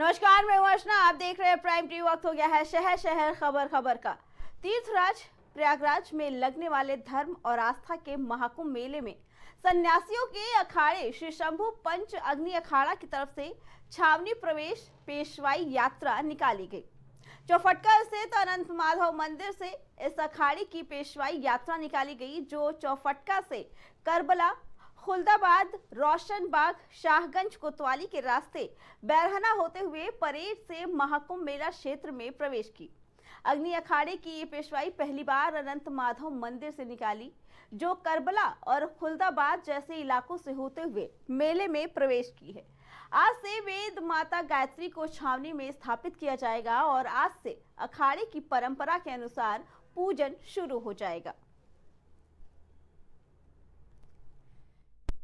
नमस्कार, मैं हूं अर्चना। आप देख रहे हैं प्राइम टीवी। वक्त हो गया है शहर शहर खबर खबर का। तीर्थराज प्रयागराज में लगने वाले धर्म और आस्था के महाकुंभ मेले में सन्यासियों के अखाड़े श्री शंभु पंच अग्नि अखाड़ा की तरफ से छावनी प्रवेश पेशवाई यात्रा निकाली गई। चौफटका स्थित अनंत माधव मंदिर से इस अखाड़े की पेशवाई यात्रा निकाली गई, जो चौफटका से करबला, खुलदाबाद, रोशनबाग, शाहगंज, कोतवाली के रास्ते बैरहना होते हुए परेड से महाकुंभ मेला क्षेत्र में प्रवेश की। अग्नि अखाड़े की ये पेशवाई पहली बार अनंत माधव मंदिर से निकाली, जो करबला और खुलदाबाद जैसे इलाकों से होते हुए मेले में प्रवेश की है। आज से वेद माता गायत्री को छावनी में स्थापित किया जाएगा और आज से अखाड़े की परंपरा के अनुसार पूजन शुरू हो जाएगा।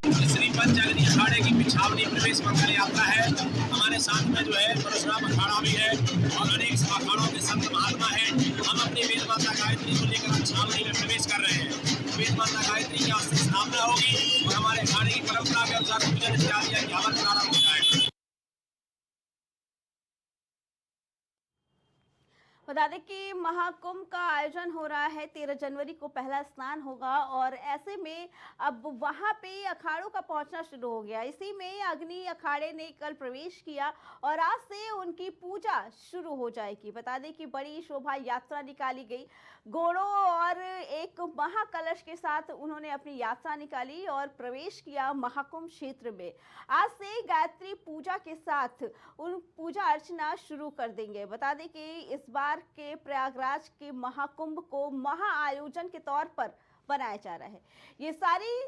श्री पंच अग्नि अखाड़े की छावनी प्रवेश मंगल यात्रा है। हमारे साथ में जो है परशुराम अखाड़ा भी है और अनेक अखाड़ों के संत महात्मा है। हम अपनी वेद माता गायत्री को लेकर छावनी में प्रवेश कर रहे हैं। वेद माता गायत्री की आज से स्थापना होगी और हमारे अखाड़े की परंपरा के अनुसार पूजन इत्यादि की हवन प्रारंभ हो जाएगा। बता दें कि महाकुंभ का आयोजन हो रहा है। 13 जनवरी को पहला स्नान होगा और ऐसे में अब वहां पे अखाड़ों का पहुंचना शुरू हो गया। इसी में अग्नि अखाड़े ने कल प्रवेश किया और आज से उनकी पूजा शुरू हो जाएगी। बता दें कि बड़ी शोभा यात्रा निकाली गई। घोड़ों और एक महाकलश के साथ उन्होंने अपनी यात्रा निकाली और प्रवेश किया महाकुंभ क्षेत्र में। आज से गायत्री पूजा के साथ उन पूजा अर्चना शुरू कर देंगे। बता दें कि इस बार के प्रयागराज के महाकुंभ को महा आयोजन के तौर पर बनाया जा रहा है। ये सारी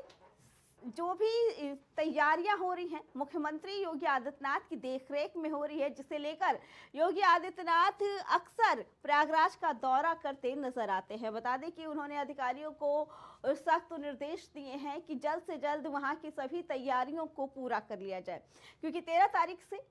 जो भी तैयारियां हो रही हैं मुख्यमंत्री योगी आदित्यनाथ की देखरेख में हो रही है, जिसे लेकर योगी आदित्यनाथ अक्सर प्रयागराज का दौरा करते नजर आते हैं। बता दें कि उन्होंने अधिकारियों को सख्त निर्देश दिए हैं कि जल्द से जल्द वहां की सभी तैयारियों को पूरा कर लिया जाए, क्योंकि 13 तारीख से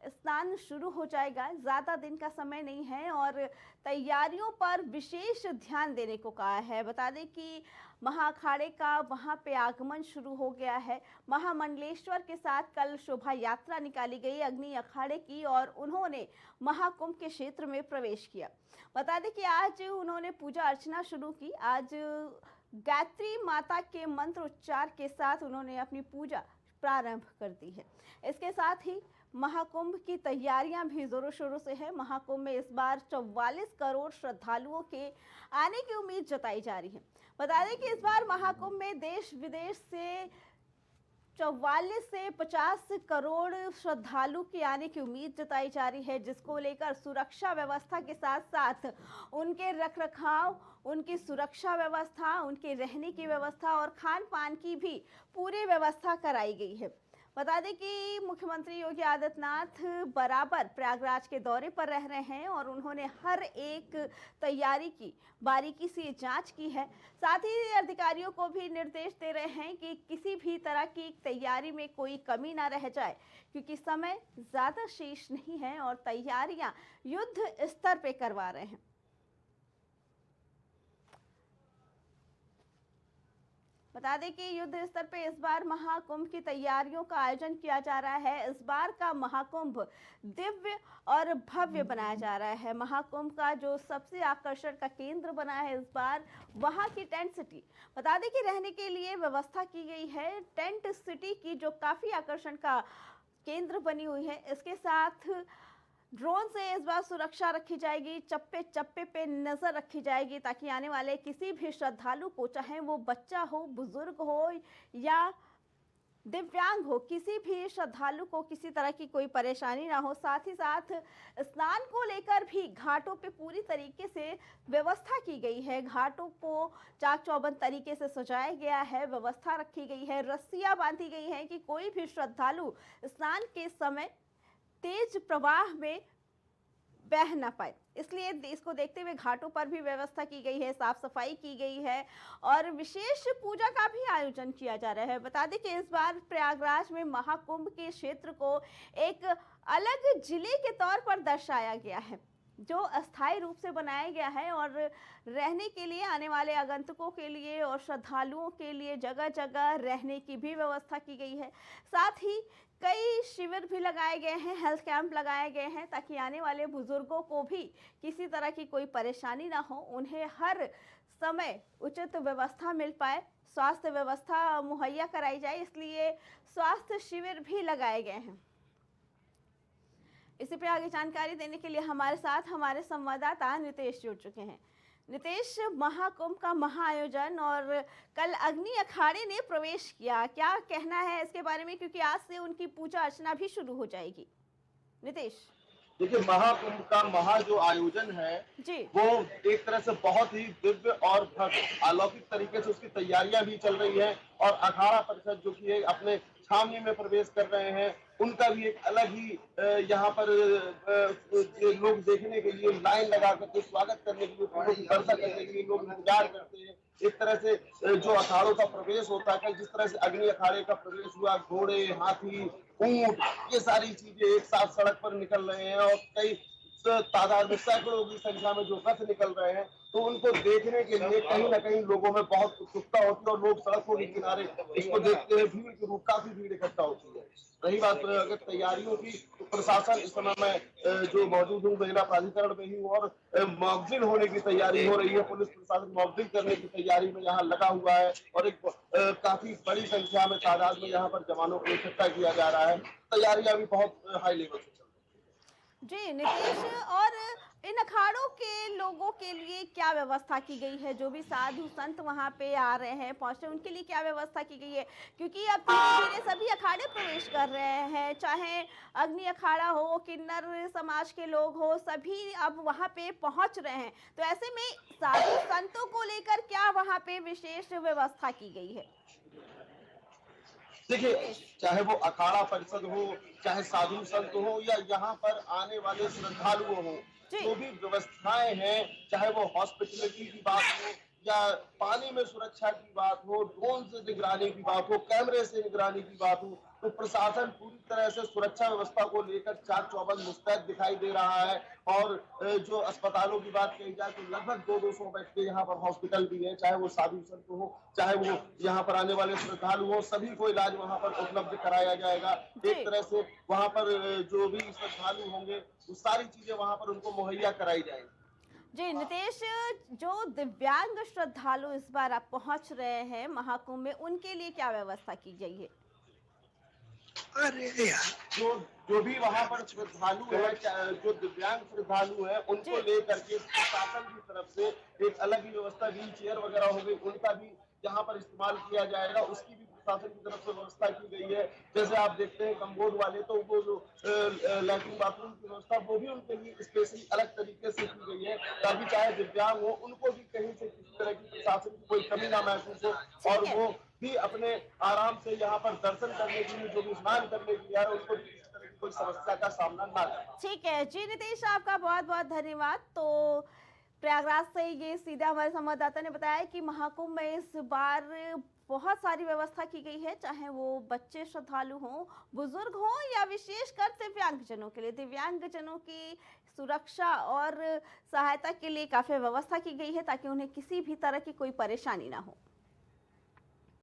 स्नान शुरू हो जाएगा। ज़्यादा दिन का समय नहीं है और तैयारियों पर विशेष ध्यान देने को कहा है। बता दें कि महाअखाड़े का वहां पे आगमन शुरू हो गया है। महामंडलेश्वर के साथ कल शोभा यात्रा निकाली गई अग्नि अखाड़े की और उन्होंने महाकुंभ के क्षेत्र में प्रवेश किया। बता दें कि आज उन्होंने पूजा अर्चना शुरू की। आज गायत्री माता के मंत्र उच्चार के साथ उन्होंने अपनी पूजा प्रारंभ कर दी है। इसके साथ ही महाकुंभ की तैयारियां भी जोरों शोरों से है। महाकुंभ में इस बार 44 करोड़ श्रद्धालुओं के आने की उम्मीद जताई जा रही है। बता दें कि इस बार महाकुंभ में देश विदेश से 44 से 50 करोड़ श्रद्धालु के आने की उम्मीद जताई जा रही है, जिसको लेकर सुरक्षा व्यवस्था के साथ साथ उनके रखरखाव, उनकी सुरक्षा व्यवस्था, उनके रहने की व्यवस्था और खान पान की भी पूरी व्यवस्था कराई गई है। बता दें कि मुख्यमंत्री योगी आदित्यनाथ बराबर प्रयागराज के दौरे पर रह रहे हैं और उन्होंने हर एक तैयारी की बारीकी से जांच की है। साथ ही अधिकारियों को भी निर्देश दे रहे हैं कि किसी भी तरह की तैयारी में कोई कमी ना रह जाए, क्योंकि समय ज़्यादा शेष नहीं है और तैयारियां युद्ध स्तर पे करवा रहे हैं। बता दें कि युद्ध स्तर पे इस बार महाकुंभ की तैयारियों का आयोजन किया जा रहा है। इस बार का महाकुंभ दिव्य और भव्य बनाया जा रहा है। महाकुंभ का जो सबसे आकर्षण का केंद्र बना है इस बार, वहां की टेंट सिटी। बता दें कि रहने के लिए व्यवस्था की गई है टेंट सिटी की, जो काफी आकर्षण का केंद्र बनी हुई है। इसके साथ ड्रोन से इस बार सुरक्षा रखी जाएगी। चप्पे चप्पे पे नजर रखी जाएगी ताकि आने वाले किसी भी श्रद्धालु को, चाहे वो बच्चा हो, बुजुर्ग हो या दिव्यांग हो, किसी भी श्रद्धालु को किसी तरह की कोई परेशानी ना हो। साथ ही साथ स्नान को लेकर भी घाटों पे पूरी तरीके से व्यवस्था की गई है। घाटों को चाक चौबंद तरीके से सजाया गया है, व्यवस्था रखी गई है, रस्सियां बांधी गई हैं कि कोई भी श्रद्धालु स्नान के समय तेज प्रवाह में बह ना पाए। इसलिए इसको देखते हुए घाटों पर भी व्यवस्था की गई है, साफ सफाई की गई है और विशेष पूजा का भी आयोजन किया जा रहा है। बता दें कि इस बार प्रयागराज में महाकुंभ के क्षेत्र को एक अलग जिले के तौर पर दर्शाया गया है, जो अस्थायी रूप से बनाया गया है और रहने के लिए आने वाले आगंतुकों के लिए और श्रद्धालुओं के लिए जगह जगह रहने की भी व्यवस्था की गई है। साथ ही कई शिविर भी लगाए गए हैं, हेल्थ कैंप लगाए गए हैं ताकि आने वाले बुजुर्गों को भी किसी तरह की कोई परेशानी ना हो, उन्हें हर समय उचित व्यवस्था मिल पाए, स्वास्थ्य व्यवस्था मुहैया कराई जाए, इसलिए स्वास्थ्य शिविर भी लगाए गए हैं। इसी पे आगे जानकारी देने के लिए हमारे साथ हमारे संवाददाता नितेश जुड़ चुके हैं। नितेश, महाकुंभ का महाआयोजन और कल अग्नि अखाड़े ने प्रवेश किया, क्या कहना है इसके बारे में, क्योंकि आज से उनकी पूजा अर्चना भी शुरू हो जाएगी। नितेश देखिए, महाकुंभ का जो आयोजन है जी। वो एक तरह से बहुत ही दिव्य और भव्य अलौकिक तरीके से उसकी तैयारियां भी चल रही है और अखाड़ा परिषद जो कि अपने छावनी में प्रवेश कर रहे हैं उनका भी एक अलग ही यहाँ पर लोग देखने के लिए लाइन लगा करके स्वागत करने के लिए, फूलों की वर्षा करने के लिए लोग इंतजार करते हैं। एक तरह से जो अखाड़ों का प्रवेश होता है, जिस तरह से अग्नि अखाड़े का प्रवेश हुआ, घोड़े, हाथी, ऊंट, ये सारी चीजें एक साथ सड़क पर निकल रहे हैं और कई तादाद में सैकड़ों की संख्या में जो रथ निकल रहे हैं, तो उनको देखने के लिए कहीं ना कहीं लोगों में बहुत उत्सुकता होती है और लोग सड़कों के किनारे इसको देखते हैं, भीड़ के रूप काफी भीड़ इकट्ठा होती है। रही बात अगर तैयारियों की, तो प्रशासन इस समय में जो मौजूद हूँ महिला प्राधिकरण में ही और मॉकड्रिल होने की तैयारी हो रही है। पुलिस प्रशासन मॉकड्रिल करने की तैयारी में यहाँ लगा हुआ है और एक काफी बड़ी संख्या में तादाद में यहाँ पर जवानों को इकट्ठा किया जा रहा है। तैयारियां भी बहुत हाई लेवल से चल रही जी नितेश, और इन अखाड़ों के लोगों के लिए क्या व्यवस्था की गई है? जो भी साधु संत वहां पे आ रहे हैं, पहुंचे, उनके लिए क्या व्यवस्था की गई है? क्योंकि अब धीरे धीरे सभी अखाड़े प्रवेश कर रहे हैं, चाहे अग्नि अखाड़ा हो, किन्नर समाज के लोग हो, सभी अब वहां पे पहुंच रहे हैं। तो ऐसे में साधु संतों को लेकर क्या वहां पे विशेष व्यवस्था की गई है? देखिए, चाहे वो अखाड़ा परिषद हो, चाहे साधु संत हो या यहाँ पर आने वाले श्रद्धालुओं हो, जो भी व्यवस्थाएं हैं, चाहे वो हॉस्पिटलिटी की बात हो या पानी में सुरक्षा की बात हो, ड्रोन से निगरानी की बात हो, कैमरे से निगरानी की बात हो, तो प्रशासन पूरी तरह से सुरक्षा व्यवस्था को लेकर चाक चौबंद मुस्तैद दिखाई दे रहा है। और जो अस्पतालों की बात कही जाए तो लगभग 200 बेड के यहाँ पर हॉस्पिटल भी है, चाहे वो साधु संत हो, चाहे वो यहाँ पर आने वाले श्रद्धालु हो, सभी को इलाज वहाँ पर उपलब्ध कराया जाएगा। एक तरह से वहाँ पर जो भी श्रद्धालु होंगे वो सारी चीजें वहाँ पर उनको मुहैया कराई जाएंगी। जी नितेश, जो दिव्यांग श्रद्धालु इस बार आप पहुंच रहे हैं महाकुंभ में, उनके लिए क्या व्यवस्था की गई है? अरे यार, जो भी वहाँ पर श्रद्धालु है, जो दिव्यांग श्रद्धालु है, उनको लेकर के प्रशासन की तरफ से एक अलग ही व्यवस्था, व्हील चेयर वगैरह हो गई, उनका भी यहाँ पर इस्तेमाल किया जाएगा, उसकी भी प्रशासन की तरफ से व्यवस्था की गई है। जैसे आप देखते हैं कम्बोड वाले, तो वो जो लैट्रिन बाथरूम की व्यवस्था वो भी उनके लिए स्पेशली अलग तरीके से की गई है, ताकि चाहे दिव्यांग हो उनको भी कहीं से किसी तरह की प्रशासन की कोई कमी ना महसूस हो और वो भी अपने आराम से यहाँ पर दर्शन करने के लिए, जो भी स्नान करने के लिए आ रहे हैं, उनको किसी तरह की कोई समस्या का सामना ना करना। ठीक है जी नितेश, आपका बहुत बहुत धन्यवाद। तो प्रयागराज से ये सीधा हमारे संवाददाता ने बताया कि महाकुंभ में इस बार बहुत सारी व्यवस्था की गई है, चाहे वो बच्चे श्रद्धालु हों, बुजुर्ग हों या विशेषकर दिव्यांगजनों के लिए। दिव्यांगजनों की सुरक्षा और सहायता के लिए काफ़ी व्यवस्था की गई है ताकि उन्हें किसी भी तरह की कोई परेशानी ना हो।